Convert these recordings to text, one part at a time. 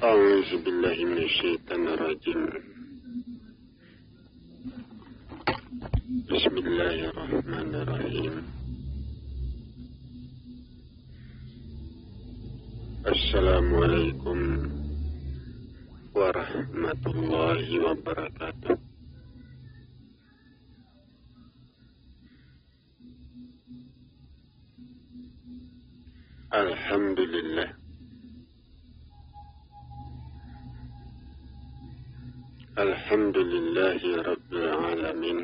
أعوذ بالله من الشيطان الرجيم. بسم الله الرحمن الرحيم. السلام عليكم ورحمة الله وبركاته. Alhamdulillah. Alhamdulillahi Rabbil Alamin.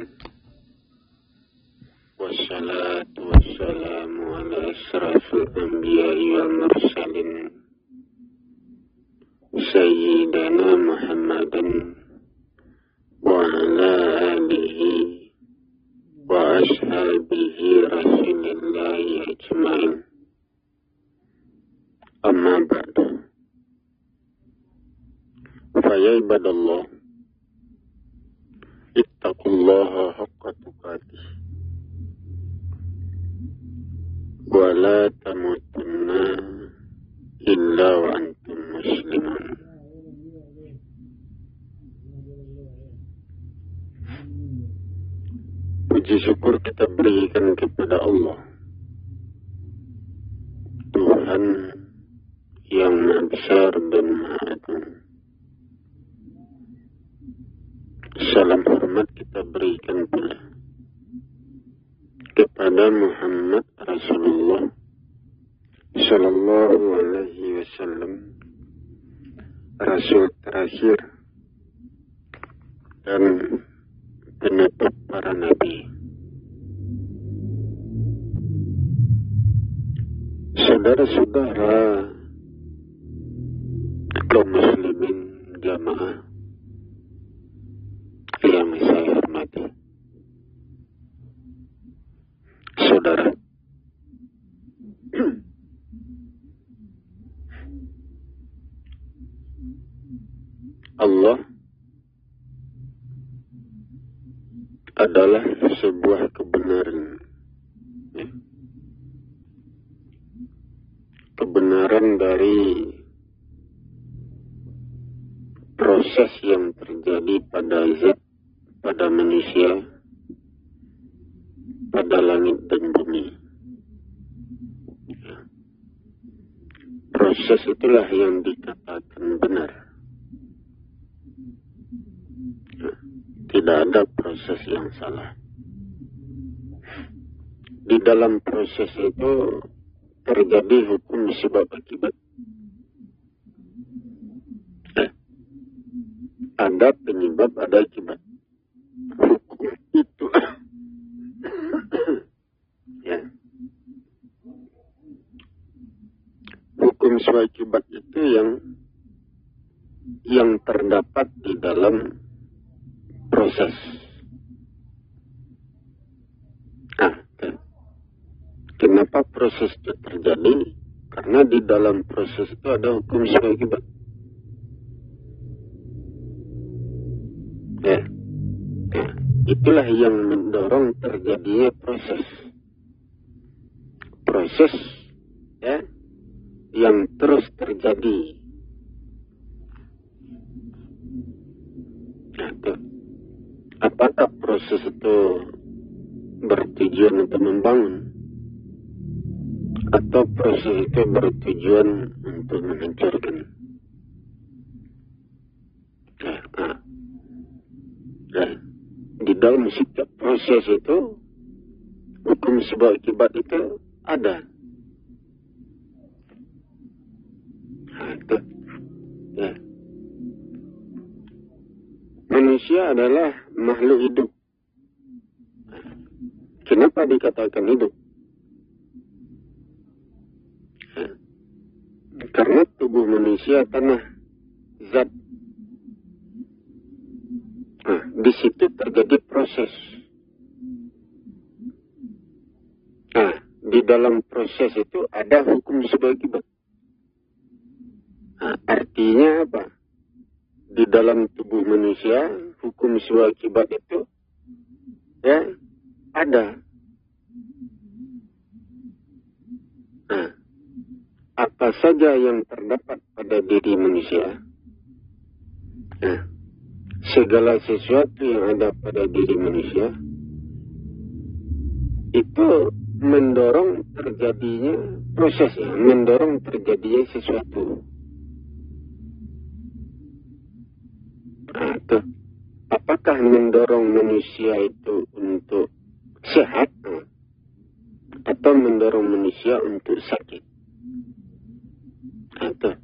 Wassalatu wassalamu ala asrafil anbiya'i wal mursalin Sayyidina Muhammadin wa ala alihi wa ashabihi rasulillahi ajma'in. Amma ba'du. Faya ibadallah, ittaqullaha haqqa tuqatih wa la tamutunna illa wa antum muslimun. Puji syukur kita berikan kepada Allah, Tuhan yang Maha Besar dan Maha Agung. Salam hormat kita berikan pula kepada Muhammad Rasulullah Sallallahu Alaihi Wasallam, Rasul terakhir dan penutup para nabi. Saudara-saudara kaum muslimin jamaah yang saya hormati, saudara, Allah adalah sebuah kebenaran, kebenaran dari proses yang terjadi pada zat, pada manusia, pada langit dan bumi. Proses itulah yang dikatakan benar. Tidak ada proses yang salah. Di dalam proses itu terjadi hukum sebab akibat. Ada penyebab, ada akibat. Hukum itu ya. Hukum sebab akibat itu yang terdapat di dalam proses. Kenapa proses itu terjadi? Karena di dalam proses itu ada hukum sebab akibat. Itulah yang mendorong terjadinya proses. Proses yang terus terjadi. Apakah proses itu bertujuan untuk membangun? Atau proses itu bertujuan untuk menghancurkan? Di dalam setiap proses itu hukum sebab akibat itu ada. Manusia adalah makhluk hidup. Kenapa dikatakan hidup? Karena tubuh manusia tanah zat. Di situ terjadi proses. Di dalam proses itu ada hukum sebab akibat. Artinya apa? Di dalam tubuh manusia hukum sebab akibat itu ada. Apa saja yang terdapat pada diri manusia Nah, segala sesuatu yang ada pada diri manusia itu mendorong terjadinya proses, ya, mendorong terjadinya sesuatu. Nah, tuh. Apakah mendorong manusia itu untuk sehat atau mendorong manusia untuk sakit? Atau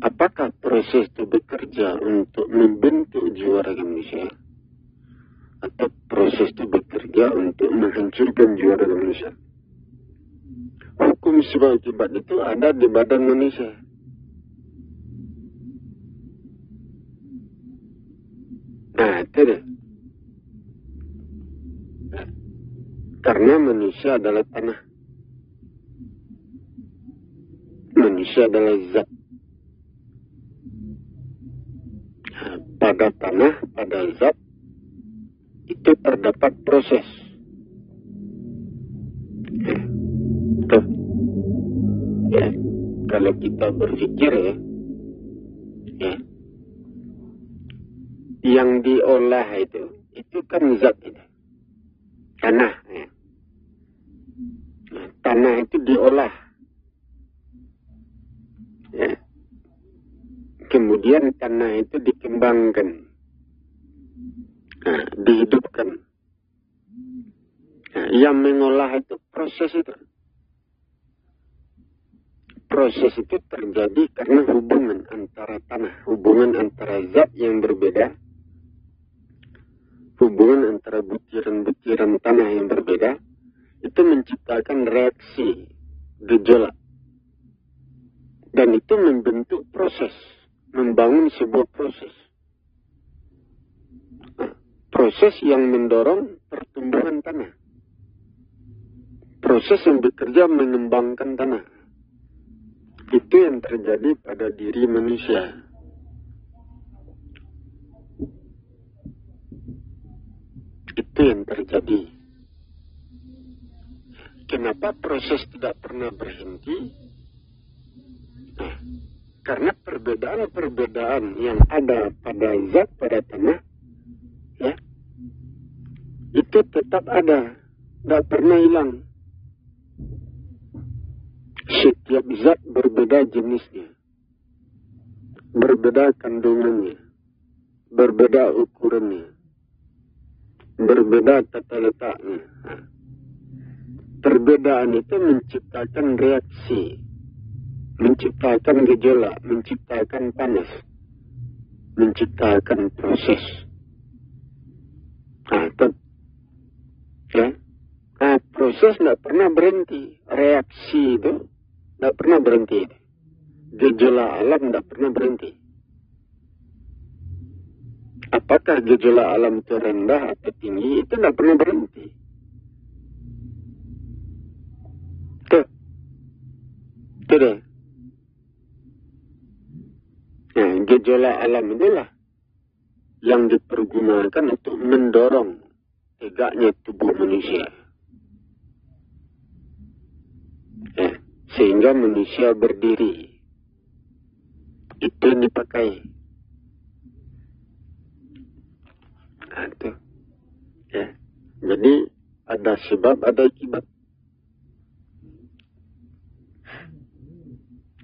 apakah proses itu bekerja untuk membentuk jiwa raga manusia atau proses itu bekerja untuk menghancurkan jiwa raga manusia? Hukum sebab akibat itu ada di badan manusia. Nah, itu deh. Karena manusia adalah tanah. Manusia adalah zat. Pada tanah, pada zat, itu terdapat proses. Tuh. Ya. Kalau kita berpikir ya. Yang diolah itu kan zat itu. Tanah. Ya. Nah, tanah itu diolah. Ya. Kemudian tanah itu dikembangkan. Nah, dihidupkan. Nah, yang mengolah itu proses itu. Proses itu terjadi karena hubungan antara tanah, hubungan antara zat yang berbeda, hubungan antara butiran-butiran tanah yang berbeda, itu menciptakan reaksi, gejolak. Dan itu membentuk proses, membangun sebuah proses. Nah, proses yang mendorong pertumbuhan tanah. Proses yang bekerja mengembangkan tanah. Itu yang terjadi pada diri manusia. Itu yang terjadi. Kenapa proses tidak pernah berhenti? Nah, karena perbedaan-perbedaan yang ada pada zat, pada tanah, ya, itu tetap ada, tidak pernah hilang. Setiap zat berbeda jenisnya, berbeda kandungannya, berbeda ukurannya, berbeda tata letaknya. Perbedaan itu menciptakan reaksi, menciptakan gejolak, menciptakan panas, menciptakan proses. Proses tidak pernah berhenti, reaksi itu tidak pernah berhenti. Gejolak alam tidak pernah berhenti. Apakah gejolak alam itu rendah atau tinggi, itu tidak pernah berhenti. Itu deh. Nah, gejolak alam itulah yang dipergunakan untuk mendorong tegaknya tubuh manusia. Ya, sehingga manusia berdiri. Itu yang dipakai. Nah, itu. Ya. Jadi ada sebab, ada akibat.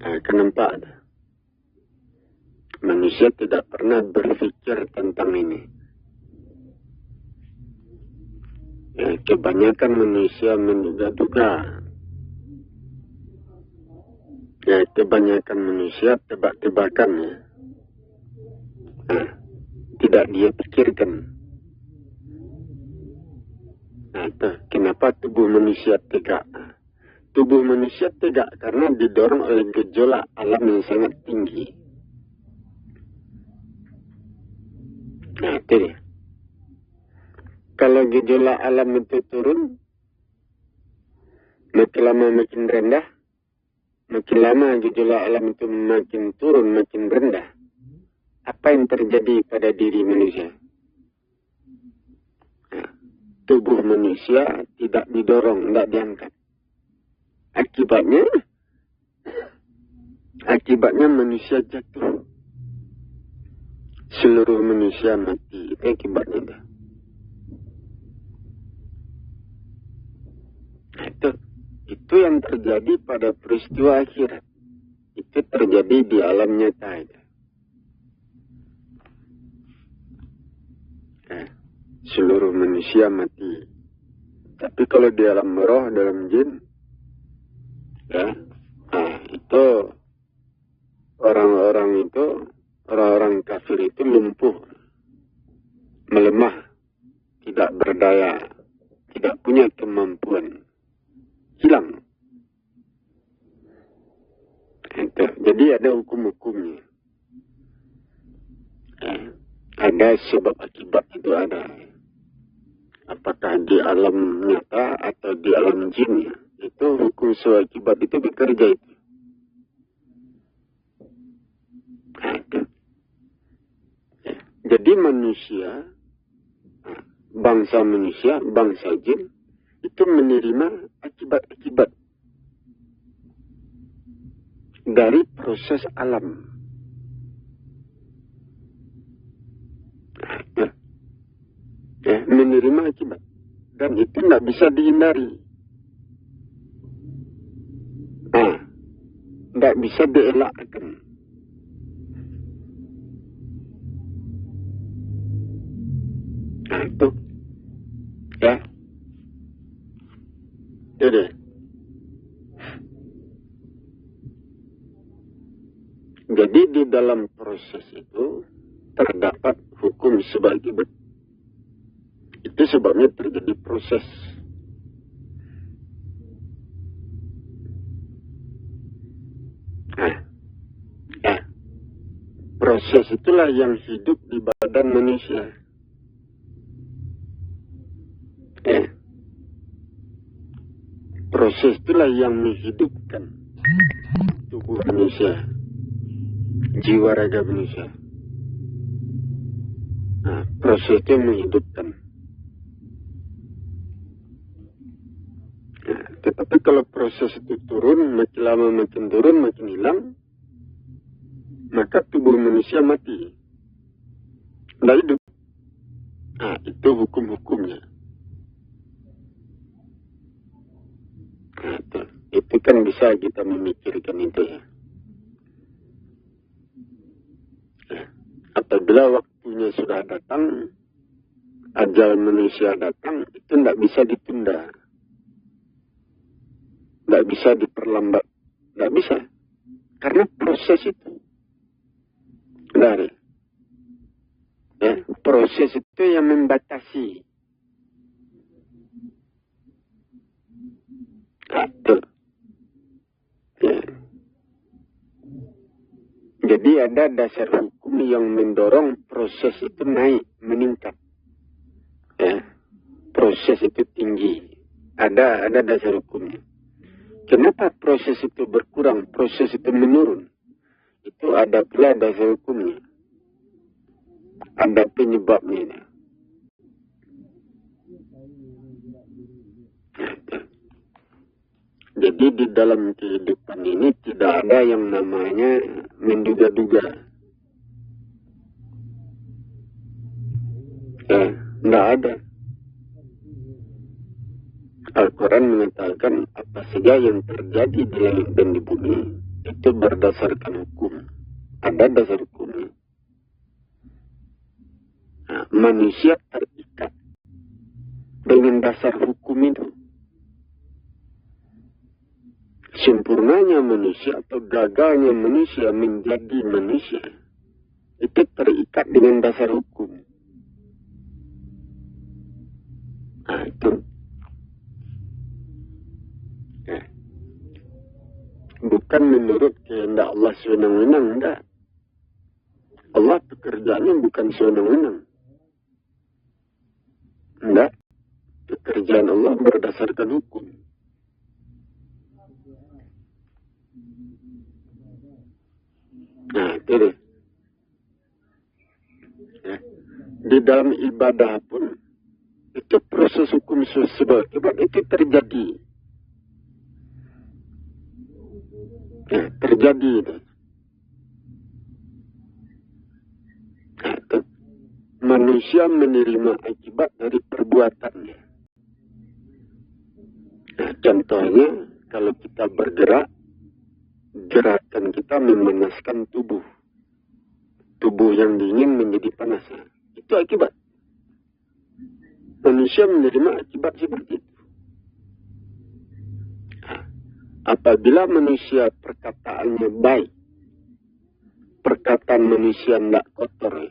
Nah, kenapa? Manusia tidak pernah berpikir tentang ini. Ya, kebanyakan manusia menduga-duga. Ya, kebanyakan manusia tebak-tebakan. Ya. Nah, tidak dia pikirkan. Nah, itu, kenapa tubuh manusia tegak? Tubuh manusia tegak karena didorong oleh gejolak alam yang sangat tinggi. Nah, itu dia. Kalau gejolak alam itu turun, makin lama makin rendah, makin lama gejolak alam itu makin turun, makin rendah. Apa yang terjadi pada diri manusia? Nah, tubuh manusia tidak didorong, tidak diangkat. Akibatnya manusia jatuh. seluruh manusia mati. Itu akibatnya dah. Itu yang terjadi pada peristiwa akhirat. Itu terjadi di alam nyata aja. Seluruh manusia mati. Tapi kalau di alam roh, dalam jin, itu orang-orang kafir itu lumpuh, melemah, tidak berdaya, tidak punya kemampuan, hilang. Jadi ada hukum-hukumnya. Ada sebab akibat itu ada. Apakah di alam nyata atau di alam jin, itu hukum sebab akibat itu bekerja itu. Jadi manusia, bangsa jin, itu menerima akibat-akibat dari proses alam. Menerima akibat. Dan itu tidak bisa dihindari. Tidak bisa dielakkan. Itu. Ya. Jadi. Jadi di dalam proses itu terdapat hukum sebab akibat. Itu sebabnya terjadi proses. Proses itulah yang hidup di badan manusia. Proses itulah yang menghidupkan tubuh manusia, jiwa raga manusia. Proses itu menghidupkan. Tetapi kalau proses itu turun, makin lama makin turun, makin hilang, maka tubuh manusia mati. Tidak hidup. Itu hukum-hukumnya. Itu kan bisa kita memikirkan itu ya. Apabila waktunya sudah datang, ajal manusia datang, itu tidak bisa ditunda. Tidak bisa diperlambat. Tidak bisa. Karena proses itu. Dari. Proses itu yang membatasi. Jadi ada dasar hukum yang mendorong proses itu naik, meningkat. Proses itu tinggi. Ada dasar hukumnya. Kenapa proses itu berkurang, proses itu menurun? Itu ada pula dasar hukumnya. Ada penyebabnya. Jadi di dalam kehidupan ini tidak ada yang namanya menduga-duga. Tidak ada. Al-Quran mengatakan apa saja yang terjadi di langit dan di bumi itu berdasarkan hukum. Ada dasar hukumnya. Manusia terikat dengan dasar hukum itu. Sempurnanya manusia atau gagalnya manusia menjadi manusia itu terikat dengan dasar hukum. Itu. Bukan menurut kehendak Allah sewenang-wenang, enggak. Allah pekerjaannya bukan sewenang-wenang. Enggak. Pekerjaan Allah berdasarkan hukum. Itu deh. Di dalam ibadah pun, itu proses hukum sebab itu terjadi. Terjadi. manusia menerima akibat dari perbuatannya. Nah, contohnya, kalau kita bergerak, gerakan kita memanaskan tubuh. Tubuh yang dingin menjadi panas. Itu akibat. Manusia menerima akibat seperti itu. Apabila manusia perkataannya baik, perkataan manusia tidak kotor,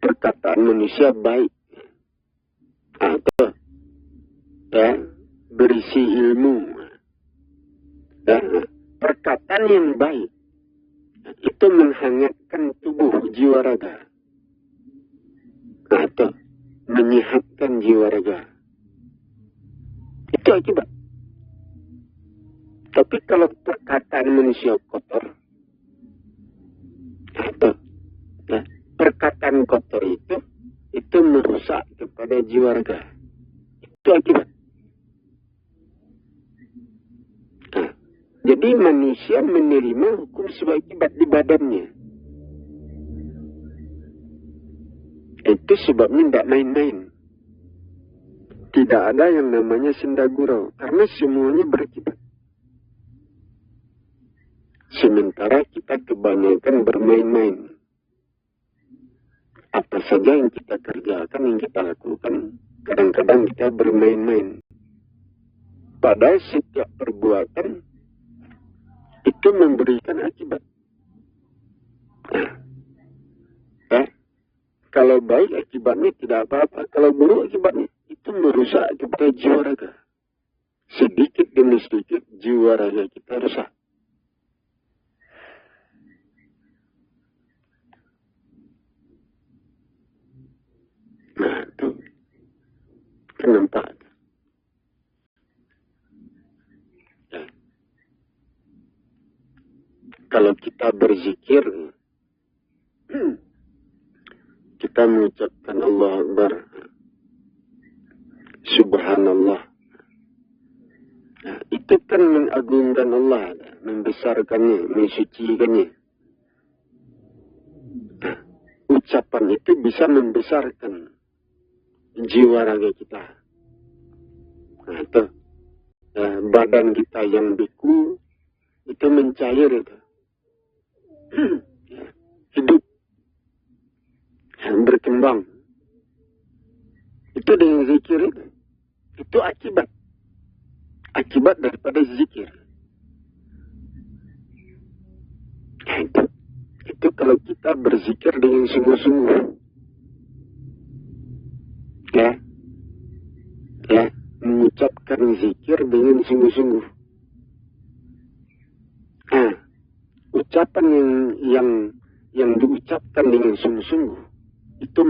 perkataan manusia baik, atau berisi ilmu, perkataan yang baik itu menghangatkan tubuh jiwa raga, atau menyehatkan jiwa raga. Itu akibat. Tapi kalau perkataan manusia kotor, atau perkataan kotor itu merusak kepada jiwa raga. Itu akibat. Jadi manusia menerima hukum sebab akibat di badannya. Itu sebabnya tidak main-main. Tidak ada yang namanya senda gurau, karena semuanya berakibat. Sementara kita kebanyakan bermain-main. Apa saja yang kita kerjakan, yang kita lakukan, kadang-kadang kita bermain-main. Padahal setiap perbuatan itu memberikan akibat. Kalau baik akibatnya tidak apa-apa. Kalau buruk akibatnya itu merusak kepada jiwa raga. Sedikit demi sedikit jiwa raga kita rusak. Nah, itu kenapa? Kalau kita berzikir, kita mengucapkan Allah Akbar, Subhanallah. Nah, itu kan mengagungkan Allah, membesarkannya, mensucikannya. Nah, ucapan itu bisa membesarkan jiwa raga kita. Nah, itu badan kita yang beku itu mencair itu. Hidup, berkembang. Itu dengan zikir itu akibat daripada zikir. Itu kalau kita berzikir dengan sungguh-sungguh, mengucapkan zikir dengan sungguh-sungguh. Ucapan yang diucapkan dengan sungguh-sungguh itu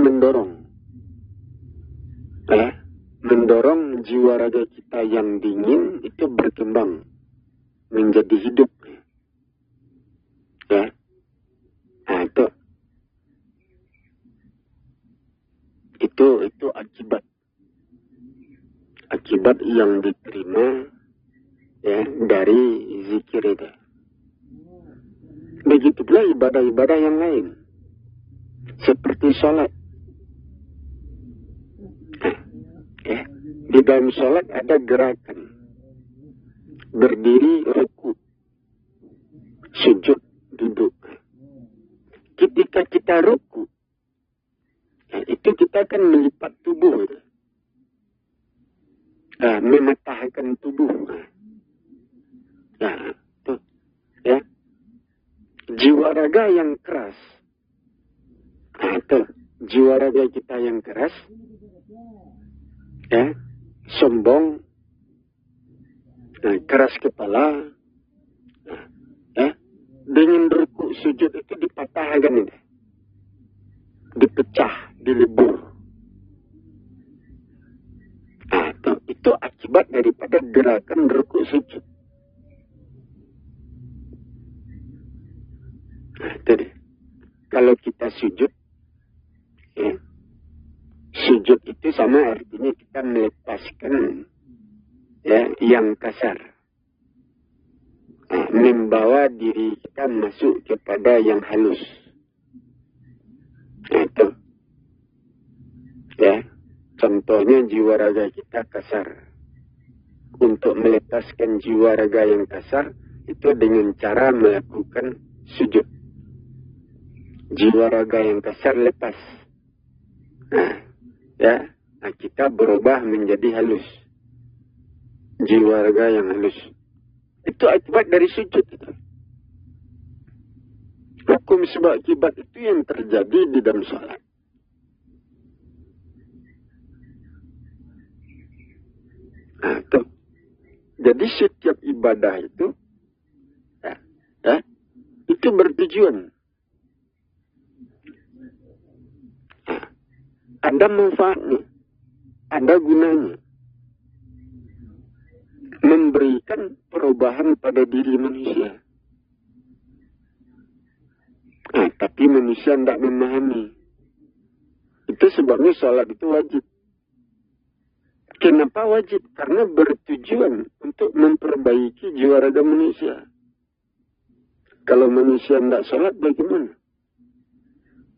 mendorong jiwa raga kita yang dingin itu berkembang menjadi hidup. Itu akibat yang diterima dari zikir itu. Begitu pula ibadah-ibadah yang lain. Seperti sholat. Di dalam sholat ada gerakan. Berdiri, ruku, sujud, duduk. Ketika kita ruku, itu kita akan melipat tubuh. Mematahkan tubuh. Jiwa raga yang keras, atau jiwa raga kita yang keras, sombong, keras kepala, dengan ruku sujud itu dipatahkan, dipecah, dilebur. Itu akibat daripada gerakan ruku sujud. Jadi, kalau kita sujud, sujud itu sama artinya kita melepaskan yang kasar, membawa diri kita masuk kepada yang halus. Itu Contohnya jiwa raga kita kasar. Untuk melepaskan jiwa raga yang kasar, itu dengan cara melakukan sujud. Jiwa raga yang kasar lepas. Nah, kita berubah menjadi halus. Jiwa raga yang halus. Itu akibat dari sujud itu. Hukum sebab akibat itu yang terjadi di dalam sholat. Nah, itu. Jadi setiap ibadah itu, itu bertujuan. Nah, ada manfaatnya, ada gunanya. Memberikan perubahan pada diri manusia. Nah, tapi manusia tidak memahami. Itu sebabnya sholat itu wajib. Kenapa wajib? Karena bertujuan untuk memperbaiki jiwa raga manusia. Kalau manusia tidak sholat, bagaimana?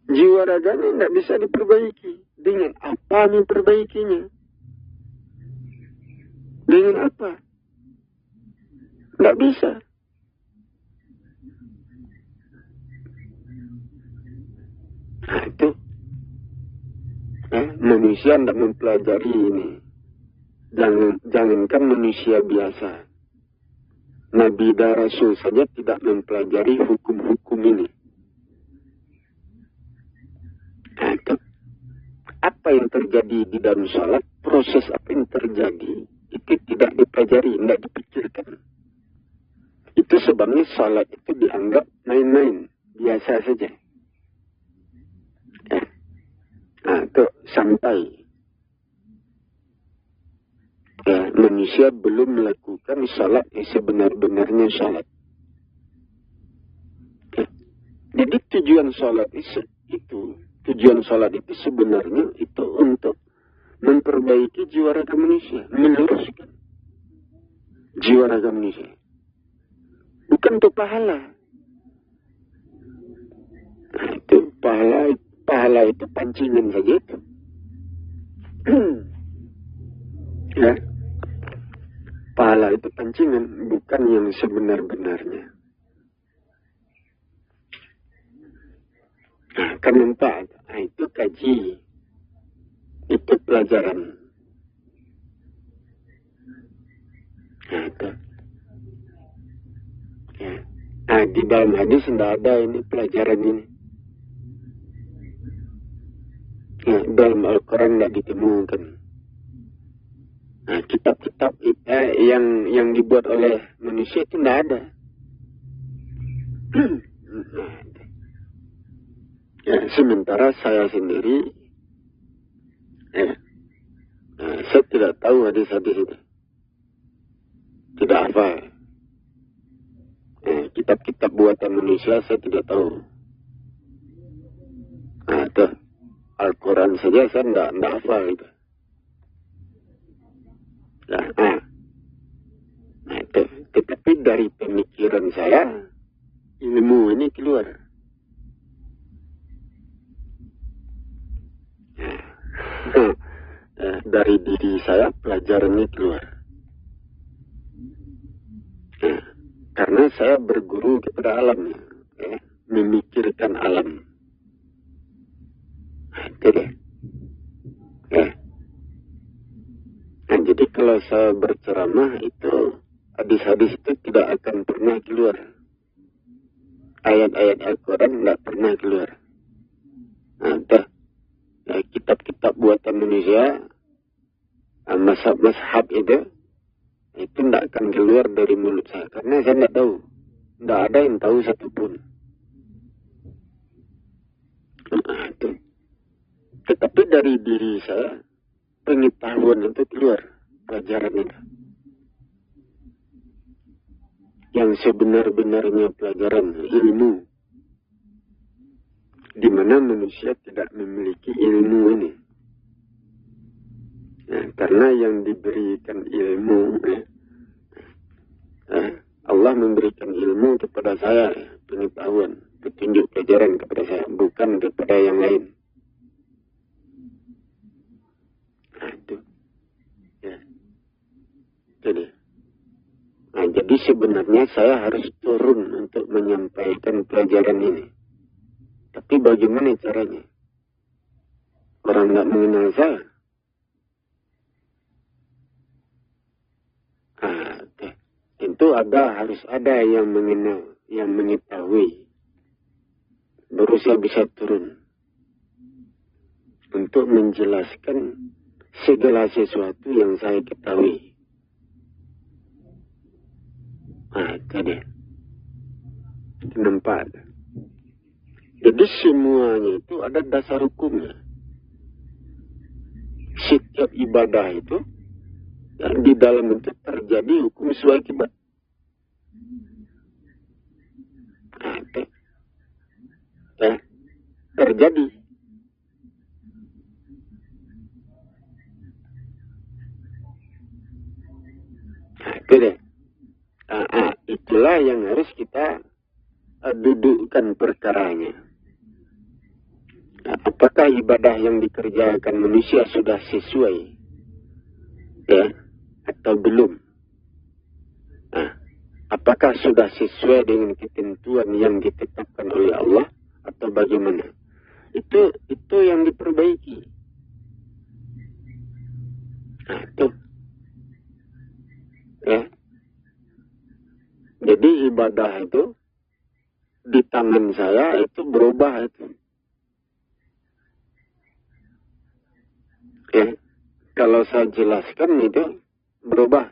Jiwa raganya tidak bisa diperbaiki. Dengan apa memperbaikinya? Dengan apa? Tidak bisa. Nah, itu. Manusia tidak mempelajari ini. Jangankan manusia biasa. Nabi dan Rasul saja tidak mempelajari hukum-hukum ini. Nah, itu. Apa yang terjadi di dalam sholat, proses apa yang terjadi, itu tidak dipelajari, tidak dipikirkan. Itu sebabnya sholat itu dianggap main-main, biasa saja. Nah, itu sampai manusia belum melakukan sholat yang sebenar-benarnya sholat. Jadi tujuan sholat itu sebenarnya itu untuk memperbaiki jiwa raga manusia, meluruskan jiwa raga manusia. Bukan untuk pahala. Nah, itu pahala itu pancingan saja itu. Ya. Pahala itu pancingan, bukan yang sebenar-benarnya. Nah, kan nampak, itu kaji. Itu pelajaran. Nah, itu. Ya. Nah, di dalam hadis tidak ada ini pelajaran ini. Nah, dalam Al-Quran tidak ditemukan. Nah, kitab-kitab yang dibuat oleh manusia itu tidak ada. Ya, sementara saya sendiri, saya tidak tahu hadis-hadis itu. Tidak hafal. Kitab-kitab buatan manusia saya tidak tahu. Nah, itu. Al-Quran saja saya tidak hafal itu. Nah, itu. Tetapi dari pemikiran saya, ilmu ini keluar. Dari diri saya, pelajarannya keluar. Karena saya berguru kepada alam, memikirkan alam. Itu deh. Nah, jadi kalau saya berceramah itu, hadis-hadis itu tidak akan pernah keluar. Ayat-ayat Al-Quran tidak pernah keluar. Nah, kitab-kitab buatan manusia, mazhab itu tidak akan keluar dari mulut saya. Karena saya tidak tahu. Tidak ada yang tahu satupun. Nah, itu. Tetapi dari diri saya, pengetahuan itu keluar. Pelajaran itu. Yang sebenar-benarnya pelajaran ilmu. Di mana manusia tidak memiliki ilmu ini. Nah, karena yang diberikan ilmu, Allah memberikan ilmu kepada saya, pengetahuan, petunjuk pelajaran kepada saya, bukan kepada yang lain. Jadi, jadi sebenarnya saya harus turun untuk menyampaikan pelajaran ini. Tapi bagaimana caranya? Orang nggak mengenal saya. Tentu harus ada yang mengenal, yang mengetahui. Baru saya bisa turun untuk menjelaskan segala sesuatu yang saya ketahui. Itu dia. Nampak. Jadi semuanya itu ada dasar hukumnya. Setiap ibadah itu di dalam itu terjadi hukum sesuai akibat. Terjadi. Itu deh. Itulah yang harus kita dudukkan perkaranya. Apakah ibadah yang dikerjakan manusia sudah sesuai, ya, atau belum? Apakah sudah sesuai dengan ketentuan yang ditetapkan oleh Allah atau bagaimana? Itu yang diperbaiki. Itu. Ya. Jadi ibadah itu di tangan saya itu berubah itu. Ya. Kalau saya jelaskan itu berubah.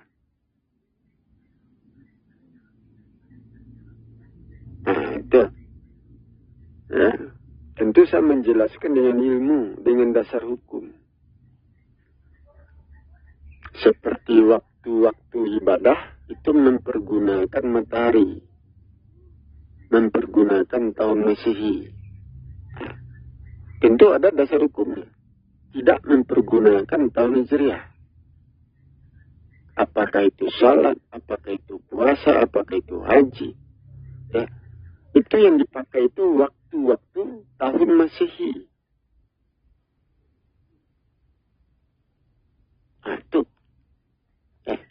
Itu. Ya. Tentu saya menjelaskan dengan ilmu, dengan dasar hukum. Seperti waktu-waktu ibadah itu mempergunakan matahari, mempergunakan tahun Masehi. Tentu ada dasar hukumnya. Tidak mempergunakan tahun Hijriah. Apakah itu salat, apakah itu puasa, apakah itu haji. Ya. Itu yang dipakai itu waktu-waktu tahun Masehi. Itu.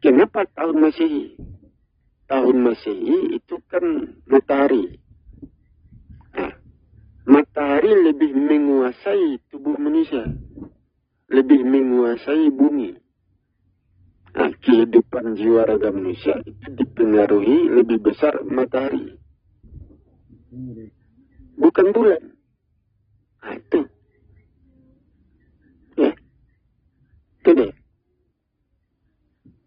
Kenapa tahun Masehi? Tahun Masehi itu kan matahari. Matahari lebih menguasai tubuh manusia. Lebih menguasai bumi. Kehidupan jiwa raga manusia itu dipengaruhi lebih besar matahari. Bukan bulan. Itu. Ya. Itu deh.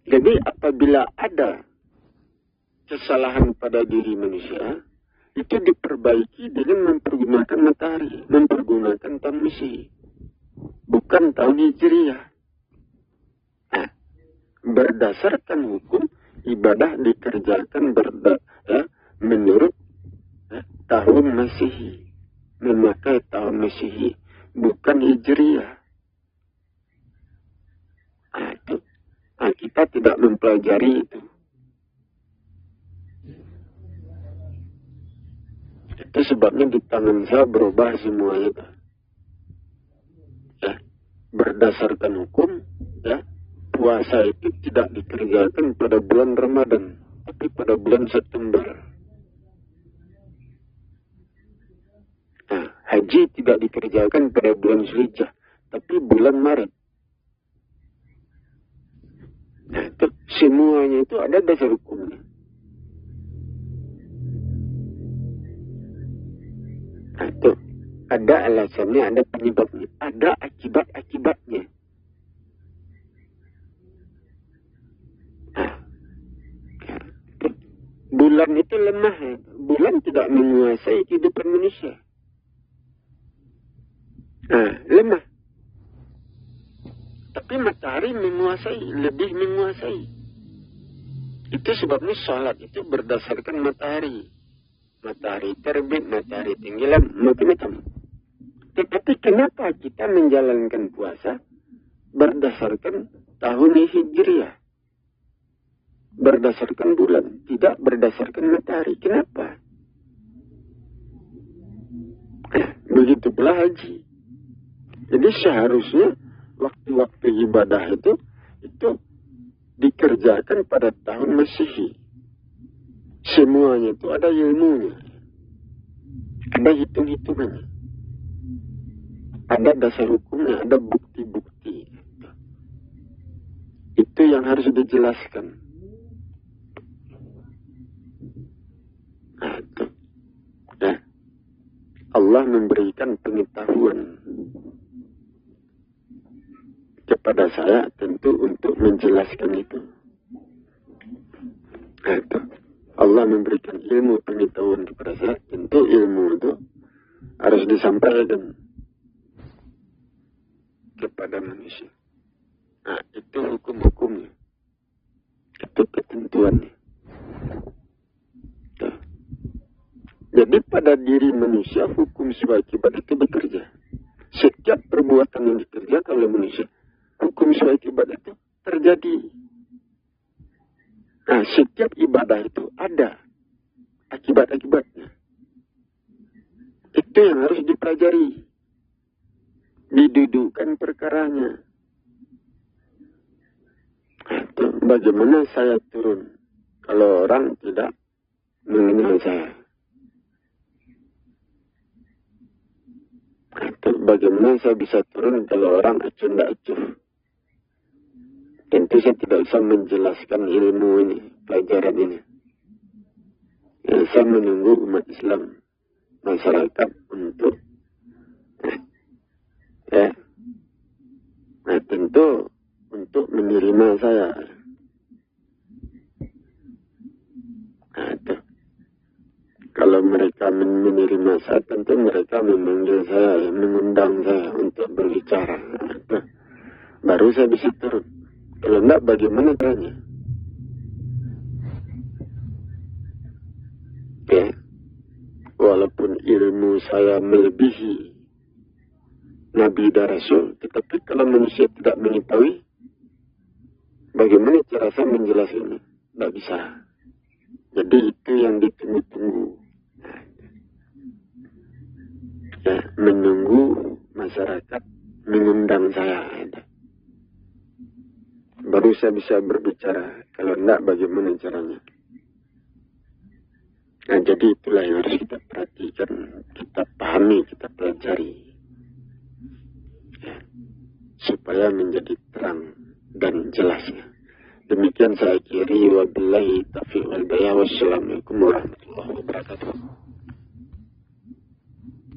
Jadi apabila ada kesalahan pada diri manusia, itu diperbaiki dengan mempergunakan matahari, mempergunakan tahun Masehi, bukan tahun Hijriah. Berdasarkan hukum, ibadah dikerjakan menurut tahun Masehi, memakai tahun Masehi, bukan Hijriah. Itu. Kita tidak mempelajari itu. Itu sebabnya di tangan saya berubah semuanya. Ya, berdasarkan hukum, ya, puasa itu tidak dikerjakan pada bulan Ramadan, tapi pada bulan September. Haji tidak dikerjakan pada bulan Zulhijjah, tapi bulan Maret. Itu semuanya itu ada dasar hukumnya. Itu ada alasannya, ada penyebabnya, ada akibat-akibatnya. Bulan itu lemah. Bulan tidak menguasai kehidupan manusia. Lemah. Tapi matahari menguasai, lebih menguasai. Itu sebabnya sholat itu berdasarkan matahari. Matahari terbit, matahari tenggelam, macam-macam. Tetapi kenapa kita menjalankan puasa berdasarkan tahun Hijriah? Berdasarkan bulan, tidak berdasarkan matahari. Kenapa? Begitu pula haji. Jadi seharusnya waktu-waktu ibadah itu dikerjakan pada tahun Masehi. Semuanya itu ada ilmunya. Ada hitung-hitungannya. Ada dasar hukumnya, ada bukti-bukti. Itu yang harus dijelaskan. Nah, itu. Ya. Allah memberikan pengetahuan kepada saya tentu untuk menjelaskan itu. Nah, itu. Allah memberikan ilmu pengetahuan kepada saya, tentu ilmu itu harus disampaikan kepada manusia. Nah, itu hukum-hukumnya. Itu ketentuannya. Nah. Jadi pada diri manusia hukum sebab akibat itu bekerja. Setiap perbuatan yang dikerjakan oleh manusia, hukum sebab akibat itu terjadi. Nah, setiap ibadah itu ada akibat-akibatnya. Itu yang harus dipelajari. Didudukkan perkaranya. Nah, itu bagaimana saya turun kalau orang tidak mengenal saya. Nah, itu bagaimana saya bisa turun kalau orang acuh tidak acuh. Tentu saya tidak bisa menjelaskan ilmu ini, pelajaran ini. Ya, saya menunggu umat Islam, masyarakat untuk nah, tentu untuk menerima saya. Nah, itu. Kalau mereka menerima saya, tentu mereka memanggil saya, mengundang saya untuk berbicara. Nah, itu. Baru saya bisa turun. Kalau enggak, bagaimana caranya? Ya. Walaupun ilmu saya melebihi Nabi dan Rasul, tetapi kalau manusia tidak mengetahui, bagaimana cara saya menjelaskannya? Tidak bisa. Jadi itu yang ditunggu-tunggu. Ya, menunggu masyarakat mengundang saya. Baru saya bisa berbicara. Kalau tidak, bagaimana caranya? Nah, jadi itulah yang harus kita perhatikan, kita pahami, kita pelajari. Ya, supaya menjadi terang dan jelasnya. Demikian saya akhiri. Wabillahi taufiq wal hidayah. Wassalamualaikum warahmatullahi wabarakatuh.